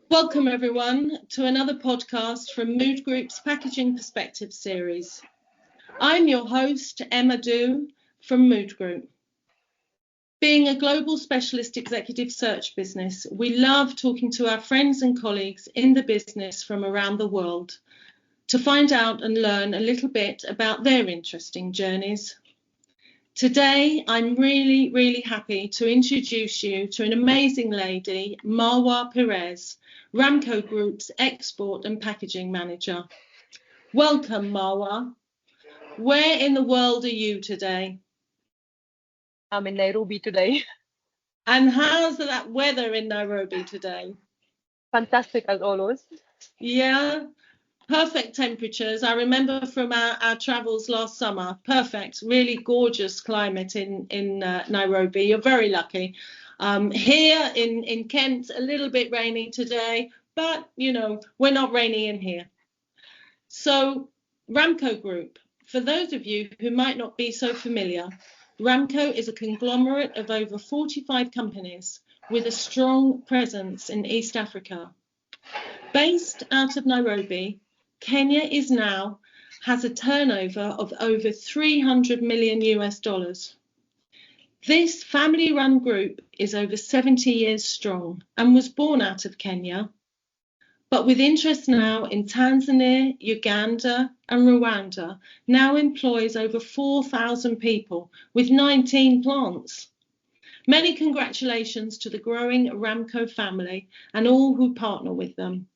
Welcome, everyone, to another podcast from Mood Group's Packaging Perspective series. I'm your host, Emma Du, from Mood Group. Being a global specialist executive search business, we love talking to our friends and colleagues in the business from around the world to find out and learn a little bit about their interesting journeys. Today, I'm really happy to introduce you to an amazing lady, Marwa Pires, Ramco Group's Export and Packaging Manager. Welcome, Marwa. Where in the world are you today? I'm in Nairobi today. And how's that weather in Nairobi today? Fantastic as always. Yeah, perfect temperatures. I remember from our travels last summer, perfect, really gorgeous climate in Nairobi. You're very lucky. Here in Kent, a little bit rainy today, but we're not rainy in here. So, Ramco Group, for those of you who might not be so familiar, Ramco is a conglomerate of over 45 companies with a strong presence in East Africa. Based out of Nairobi, Kenya has a turnover of over 300 million US dollars. This family-run group is over 70 years strong and was born out of Kenya, but with interest now in Tanzania, Uganda and Rwanda, now employs over 4,000 people with 19 plants. Many congratulations to the growing Ramco family and all who partner with them.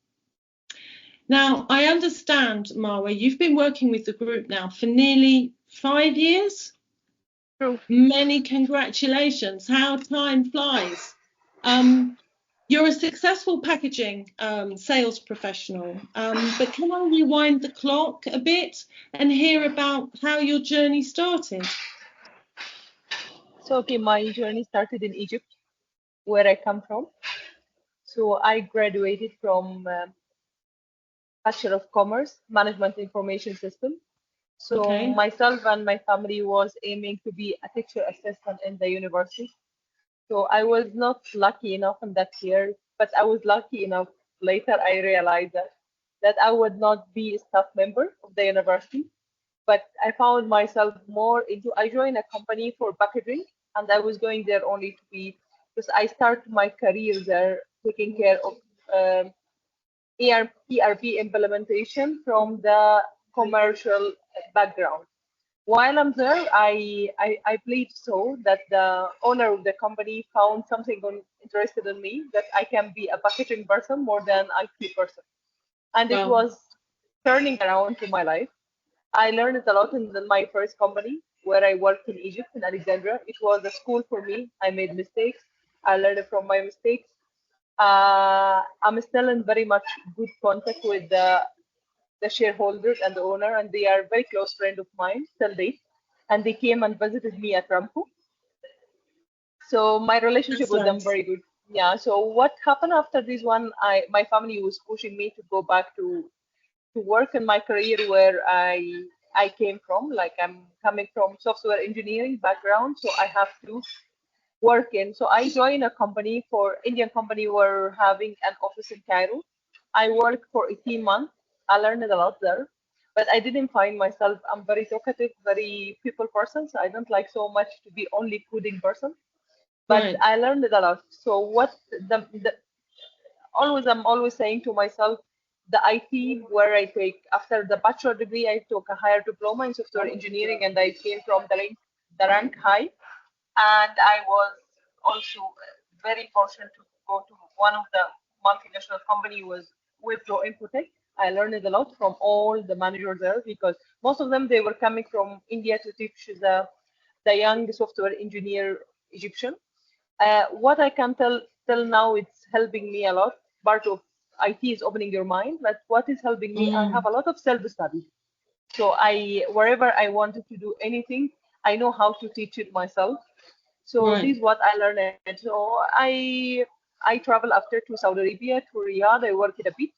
Now, I understand, Marwa, you've been working with the group now for nearly 5 years. True. Many congratulations. How time flies. You're a successful packaging sales professional, but can I rewind the clock a bit and hear about how your journey started? So, okay, my journey started in Egypt, where I come from. So, I graduated from Bachelor of Commerce, Management Information System. So, Okay. myself and my family was aiming to be a teacher assistant in the university. So, I was not lucky enough in that year, but I was lucky enough later. I realized that I would not be a staff member of the university, but I found myself more into. I joined a company for packaging, and I was going there only to be because I started my career there taking care of ERP implementation from the commercial background. While I'm there, I believe so that the owner of the company found something interested in me that I can be a packaging person more than IT person, and it Well, was turning around to my life. I learned a lot in my first company where I worked in Egypt, in Alexandria. It was a school for me. I made mistakes. I learned from my mistakes. I'm still in very much good contact with the shareholders and the owner, and they are very close friend of mine till date. And they came and visited me at Ramco. So my relationship that's with them nice. very good. Yeah. So what happened after this one? My family was pushing me to go back to work in my career where I came from. Like I'm coming from software engineering background, so I have to work in. So I joined a company for Indian company were having an office in Cairo. I worked for 18 months. I learned a lot there, but I didn't find myself. I'm very talkative, very people person, so I don't like so much to be only coding person. But Right. I learned a lot. So what the I'm always saying to myself, the IT where I take after the bachelor degree, I took a higher diploma in software engineering, and I came from the rank high, and I was also very fortunate to go to one of the multinational company was Wipro Infotech. I learned a lot from all the managers there because most of them they were coming from India to teach the young software engineer Egyptian. What I can tell till now, it's helping me a lot. Part of IT is opening your mind, but what is helping me, I have Mm, a lot of self-study. So I, wherever I wanted to do anything, I know how to teach it myself. So right. this is what I learned. So I travel after to Saudi Arabia to Riyadh. I worked a bit.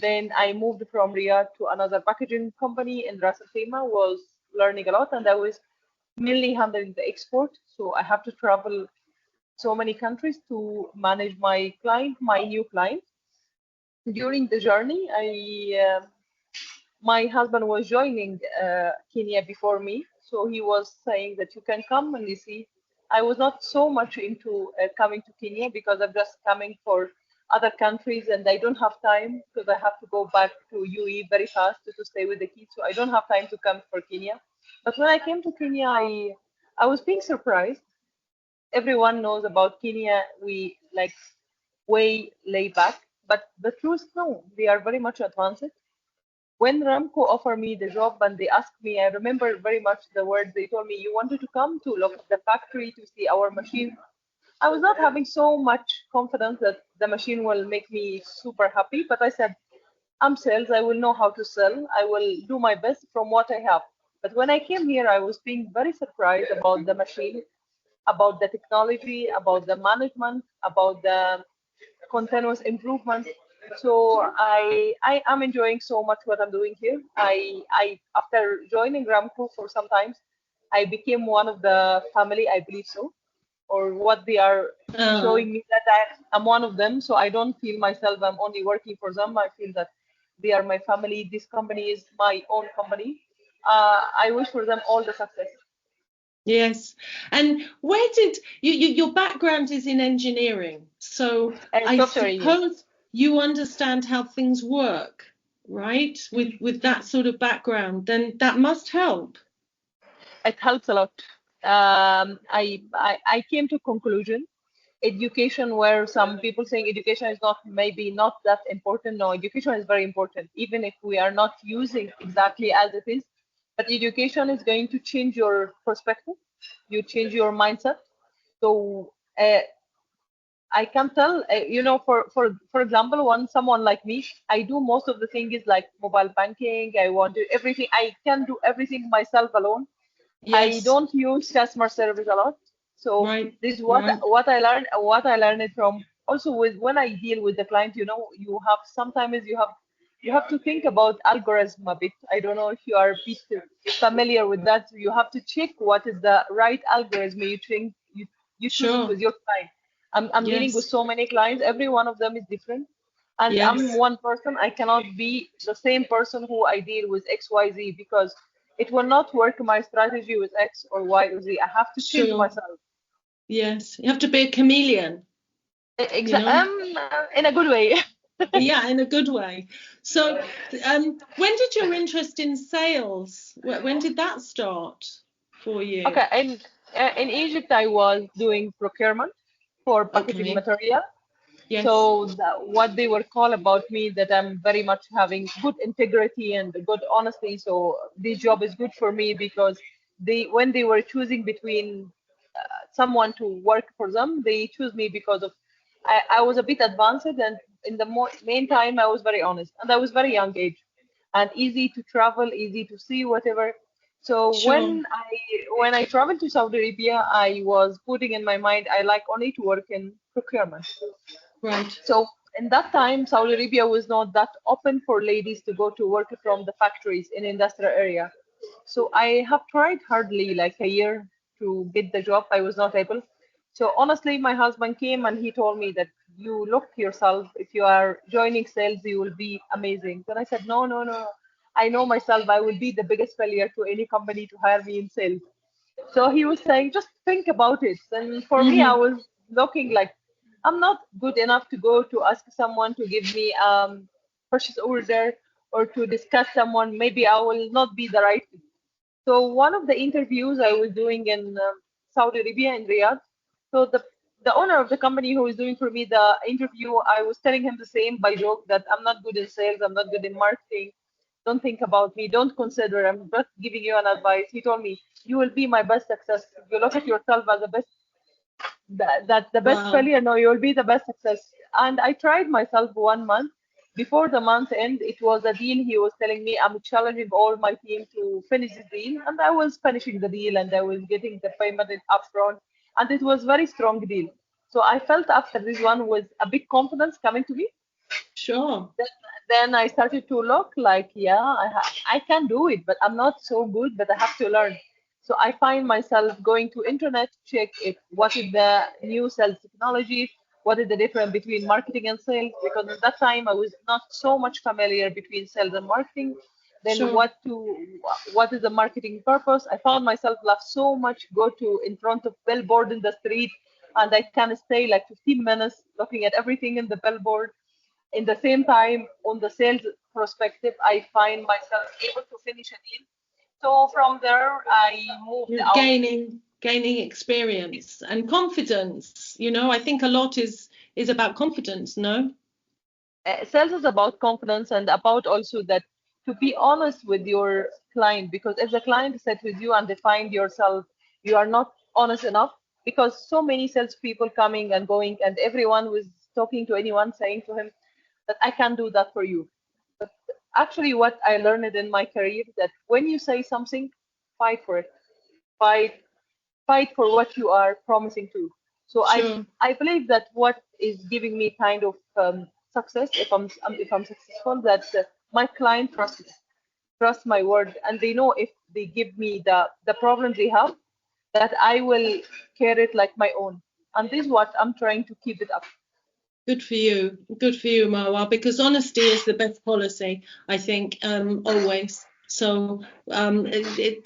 Then I moved from Riyadh to another packaging company in Ras Al Khaimah. Was learning a lot, and I was mainly handling the export. So I have to travel so many countries to manage my client, my new client. during the journey, my husband was joining Kenya before me, so he was saying that you can come and you see. I was not so much into coming to Kenya because I'm just coming for other countries and I don't have time because I have to go back to UAE very fast to stay with the kids, so I don't have time to come for Kenya. But when I came to Kenya, I was being surprised. Everyone knows about Kenya. We like way laid back, but the truth, no, they are very much advanced. When Ramco offered me the job and they asked me, I remember very much the words they told me, you wanted to come to look at the factory to see our machine. I was not having so much confidence that the machine will make me super happy, but I said, I'm sales, I will know how to sell, I will do my best from what I have. But when I came here, I was being very surprised about the machine, about the technology, about the management, about the continuous improvement. So I am enjoying so much what I'm doing here. I after joining Ramco for some times, I became one of the family. I believe so, or what they are Uh, showing me that I'm one of them. So I don't feel myself I'm only working for them. I feel that they are my family. This company is my own company. I wish for them all the success. yes. And where did your background is in engineering, so I Software engineer. suppose you understand how things work, right? With that sort of background, then that must help. It helps a lot. I came to conclusion education where some people saying education is not maybe not that important. No, education is very important, even if we are not using exactly as it is. But education is going to change your perspective. You change your mindset. So I can tell, for example, one someone like me, I do most of the things like mobile banking. I want to everything. I can do everything myself alone. I Yes, don't use customer service a lot. So right, this is right. what I learned it from also with when I deal with the client, you have sometimes you have to think about algorithm a bit. I don't know if you are a bit familiar with that. You have to check what is the right algorithm you choose Sure. with your client. I'm dealing with Yes, so many clients, every one of them is different. And I'm yes, one person, I cannot be the same person who I deal with XYZ because it will not work my strategy with X or Y or Z. I have to change sure. myself. Yes. You have to be a chameleon, you know? In a good way. Yeah, in a good way. So, when did your interest in sales, when did that start for you? Okay, in Egypt, I was doing procurement for packaging Okay. material. Yes. So what they were call about me that I'm very much having good integrity and good honesty. So this job is good for me because they when they were choosing between someone to work for them, they choose me because of I was a bit advanced and in the main time I was very honest and I was very young age and easy to travel, easy to see whatever. So Sure. when I traveled to Saudi Arabia, I was putting in my mind I like only to work in procurement. Right. So in that time, Saudi Arabia was not that open for ladies to go to work from the factories in industrial area. So I have tried hardly like a year to get the job. I was not able. So honestly, my husband came and he told me that you look yourself. If you are joining sales, you will be amazing. Then I said, no, no, no. I know myself. I will be the biggest failure to any company to hire me in sales. So he was saying, just think about it. And for me, I Hmm. was looking like I'm not good enough to go to ask someone to give me purchase order or to discuss someone. Maybe I will not be the right fit. So one of the interviews I was doing in Saudi Arabia in Riyadh. So the owner of the company who was doing for me the interview, I was telling him the same by joke that I'm not good in sales, I'm not good in marketing. Don't think about me. Don't consider. I'm just giving you an advice. He told me you will be my best success. You look at yourself as the best that the best Wow. failure. No, you'll be the best success. And I tried myself 1 month. Before the month end, it was a deal. He was telling me I'm challenging all my team to finish the deal, and I was finishing the deal, and I was getting the payment in upfront, and it was very strong deal. So I felt after this one was a big confidence coming to me. Sure. then, then I started to look like, yeah, I can do it, but I'm not so good, but I have to learn. So I find myself going to internet, check it, what is the new sales technology, what is the difference between marketing and sales, because at that time I was not so much familiar between sales and marketing. Then Sure. what is the marketing purpose? I found myself love so much go to in front of billboard in the street, and I can stay like 15 minutes looking at everything in the billboard. In the same time, on the sales perspective, I find myself able to finish a deal. So from there, I moved You're out. gaining experience and confidence. I think a lot is about confidence, no? Sales is about confidence and about also that to be honest with your client, because if the client sat with you and they find yourself you are not honest enough, because so many salespeople coming and going and everyone was talking to anyone saying to him that I can do that for you. But actually what I learned in my career that when you say something, fight for it. Fight fight for what you are promising to. So Sure. I believe that what is giving me kind of success, if I'm successful, that my client trust my word, and they know if they give me the problems they have, that I will care it like my own. And this is what I'm trying to keep it up. Good for you. Good for you, Marwa, because honesty is the best policy, I think, always. So it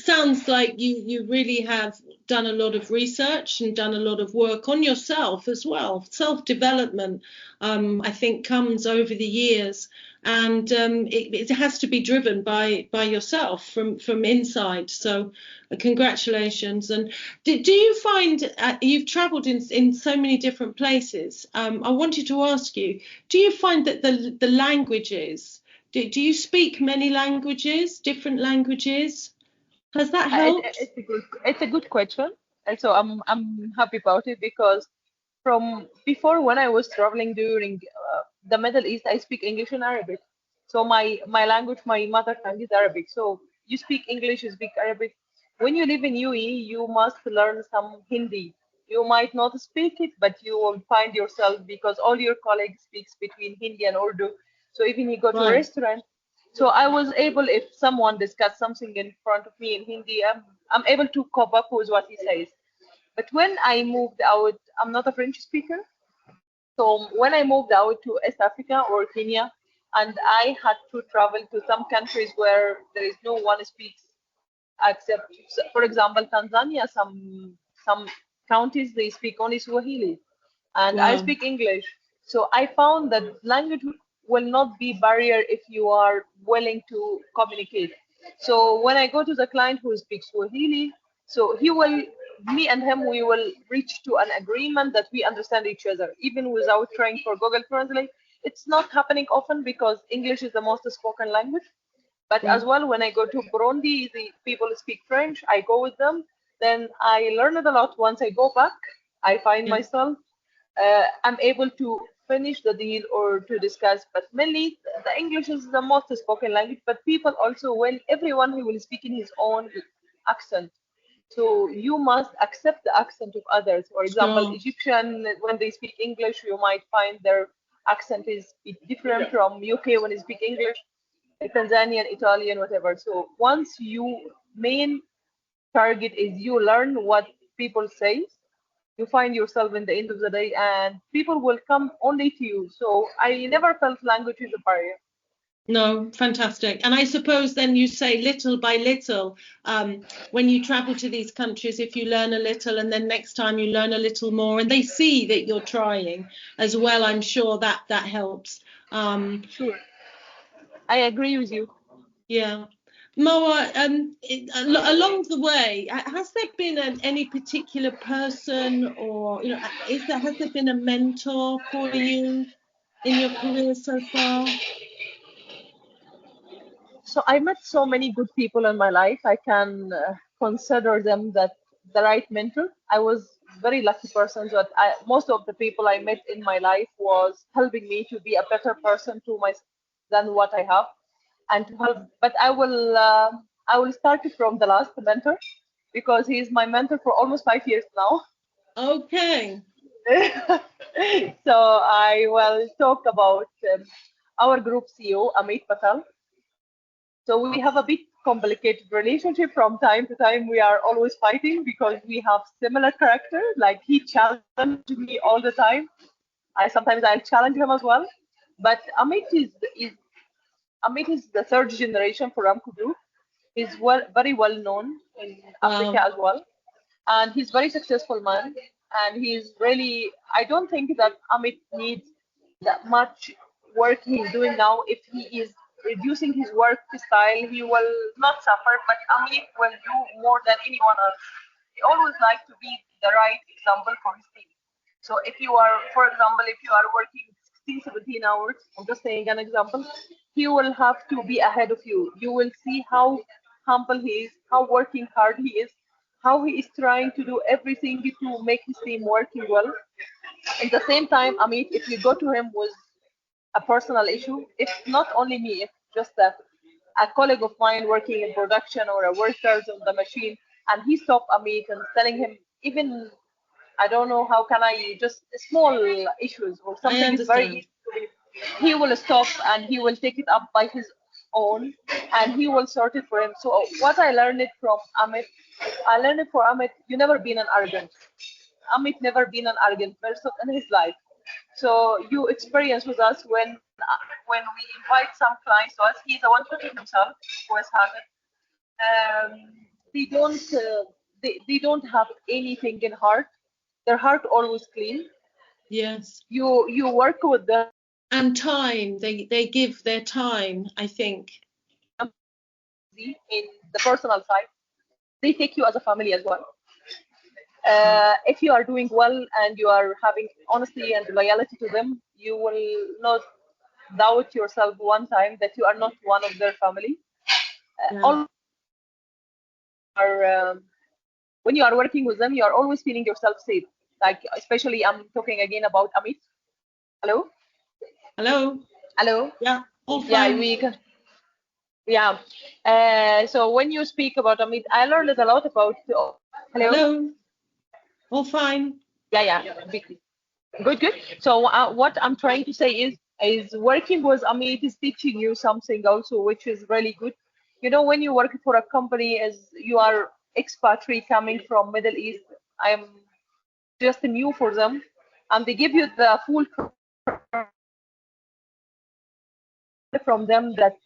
sounds like you really have done a lot of research and done a lot of work on yourself as well. Self-development, I think, comes over the years, and it has to be driven by yourself from inside. So congratulations. And do you find you've traveled in so many different places? I wanted to ask you, do you find that the languages, do you speak many languages, different languages? Has that helped? It's a good question. And so I'm happy about it because from before when I was traveling during the Middle East, I speak English and Arabic. So my language, my mother tongue is Arabic. So you speak English, you speak Arabic. When you live in UAE, you must learn some Hindi. You might not speak it, but you will find yourself because all your colleagues speaks between Hindi and Urdu. So even you go to a Right. restaurant, so I was able, if someone discussed something in front of me in Hindi, I'm able to cope up with what he says. But when I moved out, I'm not a French speaker. So when I moved out to East Africa or Kenya, and I had to travel to some countries where there is no one speaks except, for example, Tanzania, some counties they speak only Swahili, and I Wow. speak English. So I found that language will not be barrier if you are willing to communicate. So when I go to the client who speaks Swahili, so me and him, we will reach to an agreement that we understand each other, even without trying for Google Translate. It's not happening often because English is the most spoken language. But as Right. well, when I go to Burundi, the people speak French. I go with them. Then I learn it a lot. Once I go back, I find Yeah. myself I'm able to finish the deal or to discuss. But mainly, the English is the most spoken language. But people also, when everyone who will speak in his own accent. So you must accept the accent of others. For example, Sure. Egyptian, when they speak English, you might find their accent is different from UK when they speak English, Tanzanian, Italian, whatever. So once you main target is you learn what people say, you find yourself in the end of the day, and people will come only to you. So I never felt language is a barrier. No, fantastic. And I suppose then you say little by little, when you travel to these countries, if you learn a little and then next time you learn a little more and they see that you're trying as well, I'm sure that helps. Um, Sure, I agree with you. yeah. Moa, along the way, has there been any particular person or, has there been a mentor for you in your career so far? So I met so many good people in my life. I can consider them that the right mentor. I was very lucky person that most of the people I met in my life was helping me to be a better person to my than what I have, and to help. But I will start from the last mentor because he is my mentor for almost 5 years now. Okay. So I will talk about our group CEO Amit Patel. So we have a big complicated relationship. From time to time, we are always fighting because we have similar character. Like he challenges me all the time. I'll challenge him as well. But Amit is the third generation for Ramco Group. He's very well known in Africa Wow. as well, and he's very successful man. And he's really, I don't think that Amit needs that much work he's doing now. If he is reducing his work style, he will not suffer. But Amit will do more than anyone else. He always like to be the right example for his team. So if you are, for example, if you are working 16, 17 hours, I'm just saying an example, he will have to be ahead of you. You will see how humble he is, how working hard he is, how he is trying to do everything to make his team working well. At the same time, I mean, if you go to him with a personal issue, if not only me, if just a colleague of mine working in production or a workers on the machine, and he stopped Amit and telling him, even I don't know how can I just small issues or I something is very understand. easy to be. He will stop and he will take it up by his own and he will sort it for him. So what I learned it from Amit, I learned it for Amit. You never been an arrogant. Amit never been an arrogant person in his life. So you experience with us when we invite some clients to us. He's the one cooking himself who has had it. They don't have anything in heart. Their heart always clean. Yes. You work with them And time. They give their time, I think. in the personal side. They take you as a family as well. If you are doing well and you are having honesty and loyalty to them, you will not doubt yourself one time that you are not one of their family. Yeah. All are when you are working with them, you are always feeling yourself safe. Like especially, I'm talking again about Amit. Hello, Hello? hello. Yeah, all Yeah, fine. we can. Yeah. So when you speak about Amit, I learned a lot about. Hello. Hello? All fine. Yeah, yeah. Good, good. So what I'm trying to say is working with Amit is teaching you something also, which is really good. You know, when you work for a company as you are expatriate coming from Middle East, I'm just new for them, and they give you the full from them that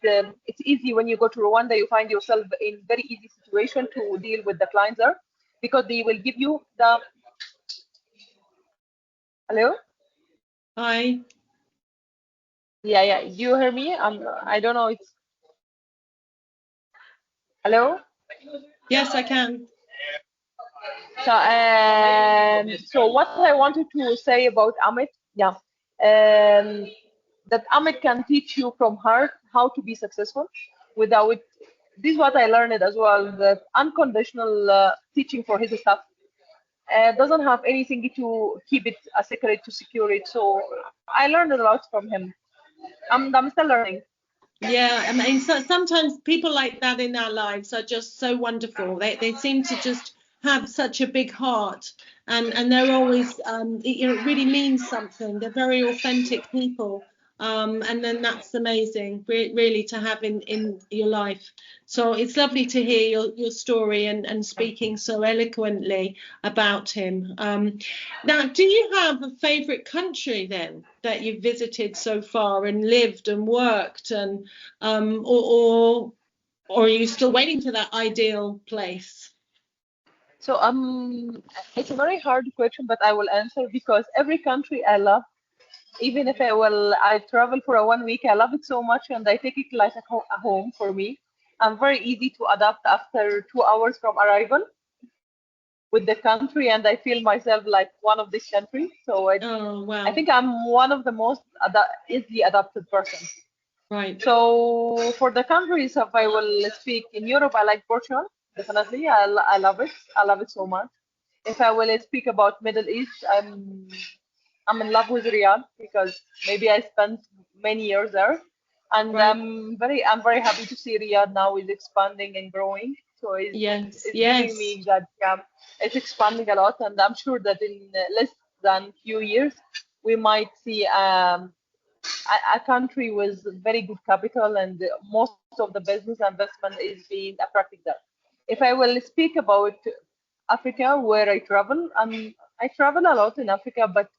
it's easy when you go to Rwanda, you find yourself in very easy situation to deal with the clients there because they will give you the hello. Hi. Yeah, yeah. Do you hear me? I don't know. It's hello. Yes, I can. So what I wanted to say about Amit, yeah, that Amit can teach you from heart how to be successful without. This is what I learned as well. That unconditional teaching for his stuff doesn't have anything to keep it a secret to secure it. So I learned a lot from him. I'm still learning. Yeah, I mean, so sometimes people like that in our lives are just so wonderful. They seem to just have such a big heart, and they're always it really means something. They're very authentic people, and then that's amazing, really, to have in your life. So it's lovely to hear your story and speaking so eloquently about him. Now, do you have a favorite country then that you've visited so far and lived and worked and or are you still waiting for that ideal place? So it's a very hard question, but I will answer because every country I love. Even if I travel for a 1 week, I love it so much and I take it like a home for me. I'm very easy to adapt after 2 hours from arrival with the country, and I feel myself like one of this country. So Oh, I wow. think I'm one of the most easily adapted persons. Right. So for the countries, if I will speak in Europe, I like Portugal. Definitely, I love it. I love it so much. If I will speak about Middle East, I'm in love with Riyadh because maybe I spent many years there, and Right. I'm very happy to see Riyadh now is expanding and growing. So Yes. it's giving Yes. me that it's expanding a lot, and I'm sure that in less than few years we might see a country with very good capital, and most of the business investment is being attracted there. If I will speak about Africa, where I travel, I travel a lot in Africa, but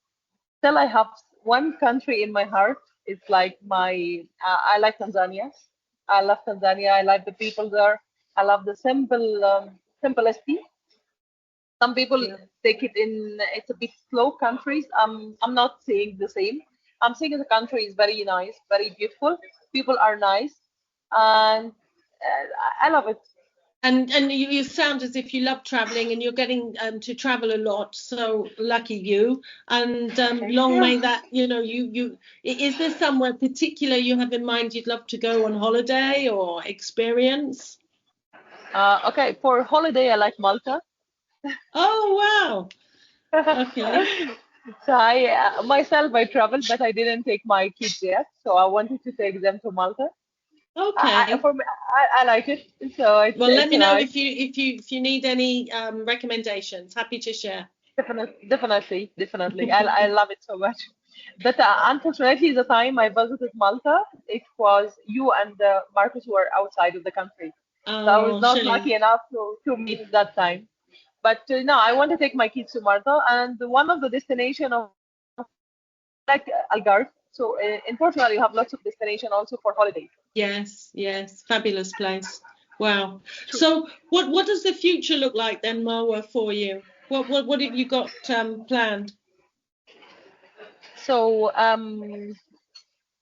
still I have one country in my heart. It's like I like Tanzania. I love Tanzania. I like the people there. I love the simplicity. Some people Yeah. take it in, it's a bit slow countries. I'm not saying the same. I'm saying the country is very nice, very beautiful. People are nice, and I love it. And you sound as if you love traveling and you're getting to travel a lot. So lucky you. And Thank long you. may that, is there somewhere particular you have in mind you'd love to go on holiday or experience? Okay, for holiday, I like Malta. Oh, wow. Okay. So myself, I traveled, but I didn't take my kids yet. So I wanted to take them to Malta. Okay. For me, I like it. So Well, let it's me know nice. if you need any recommendations. Happy to share. Definitely. I love it so much. But unfortunately, the time I visited Malta, it was you and Marcus were outside of the country. So I was Oh, not shame. lucky enough to meet that time. But no, I want to take my kids to Malta, and one of the destination of I like Algarve. So in Portugal, you have lots of destination also for holidays. Yes, yes, fabulous place. Wow. So, what does the future look like then, Marwa, for you? What have you got planned? So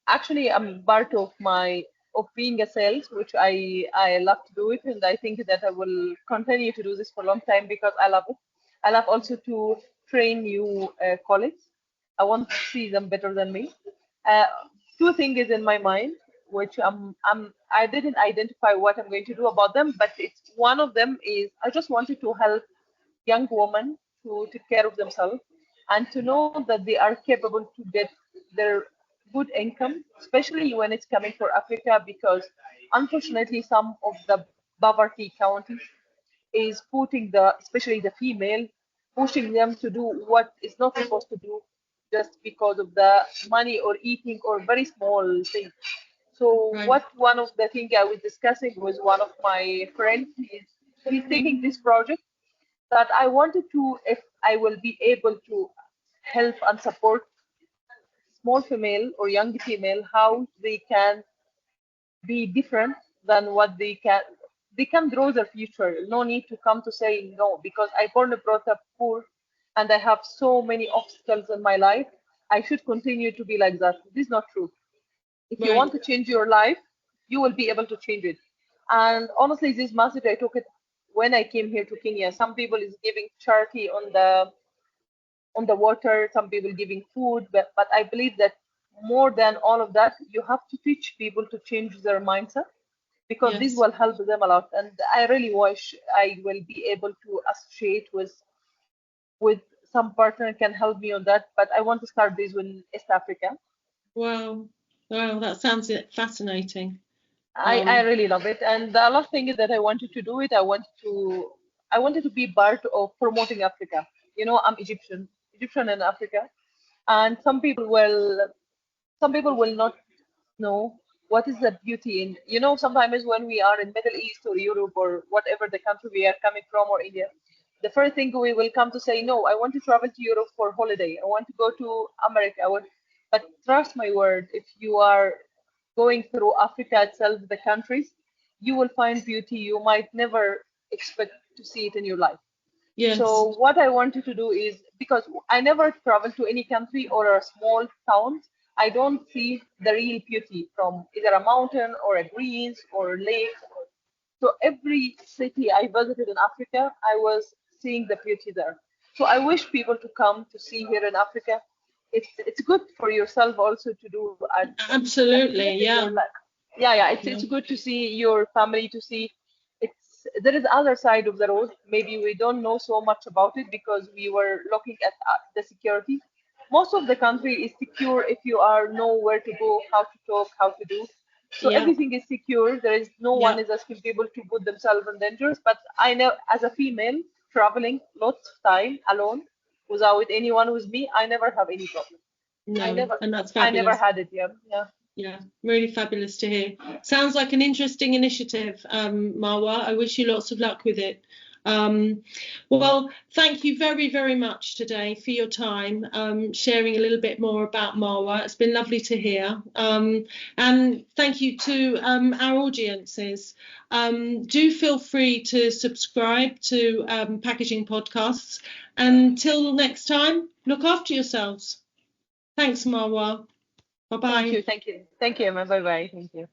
actually, I'm part of being a sales, which I love to do it, and I think that I will continue to do this for a long time because I love it. I love also to train new colleagues. I want to see them better than me. Uh, Two things in my mind, which I didn't identify what I'm going to do about them, but it's one of them is I just wanted to help young women to take care of themselves and to know that they are capable to get their good income, especially when it's coming for Africa, because unfortunately some of the poverty counties is putting especially the female, pushing them to do what is not supposed to do just because of the money or eating or very small things. So Right. what one of the things I was discussing with one of my friends is he's taking this project that I wanted to, if I will be able to help and support small female or young female, how they can be different than what they can draw their future. No need to come to say no, because I born and brought up poor and I have so many obstacles in my life. I should continue to be like that. This is not true. If you want Right. to change your life, you will be able to change it. And honestly, this message I took it when I came here to Kenya. Some people is giving charity on the water, some people giving food, but I believe that more than all of that, you have to teach people to change their mindset because this Yes. will help them a lot. And I really wish I will be able to associate with some partner can help me on that. But I want to start this in East Africa. Wow. Wow, that sounds fascinating. I Um, really love it. And the last thing is that I wanted to do it. I wanted to be part of promoting Africa. You know, I'm Egyptian in Africa, and some people will not know what is the beauty in, sometimes when we are in Middle East or Europe or whatever the country we are coming from or India, the first thing we will come to say, no, I want to travel to Europe for holiday, I want to go to America, but trust my word, if you are going through Africa itself, the countries, you will find beauty you might never expect to see it in your life. yes. So what I wanted to do is, because I never travel to any country or a small town, I don't see the real beauty from either a mountain or a greens or lake. So every city I visited in Africa, I was seeing the beauty there. So I wish people to come to see here in Africa. It's good for yourself also to do Absolutely. activity in your Yeah. life. Yeah. It's Yeah. good to see your family, to see there is other side of the road. Maybe we don't know so much about it because we were looking at the security. Most of the country is secure if you are know where to go, how to talk, how to do. So Yeah. everything is secure. There is no one Yeah. is asking people to put themselves in dangers. But I know as a female traveling lots of time alone without anyone with me, I never have any problem. No, and that's I never fabulous. had it yet. Yeah. Yeah, really fabulous to hear. Sounds like an interesting initiative, Marwa. I wish you lots of luck with it. Well, thank you very, very much today for your time, sharing a little bit more about Marwa. It's been lovely to hear. And thank you to our audiences. Do feel free to subscribe to Packaging Podcasts. Until next time, look after yourselves. Thanks, Marwa. Bye-bye. Thank you. Thank you. Thank you, Emma. Bye bye. Thank you.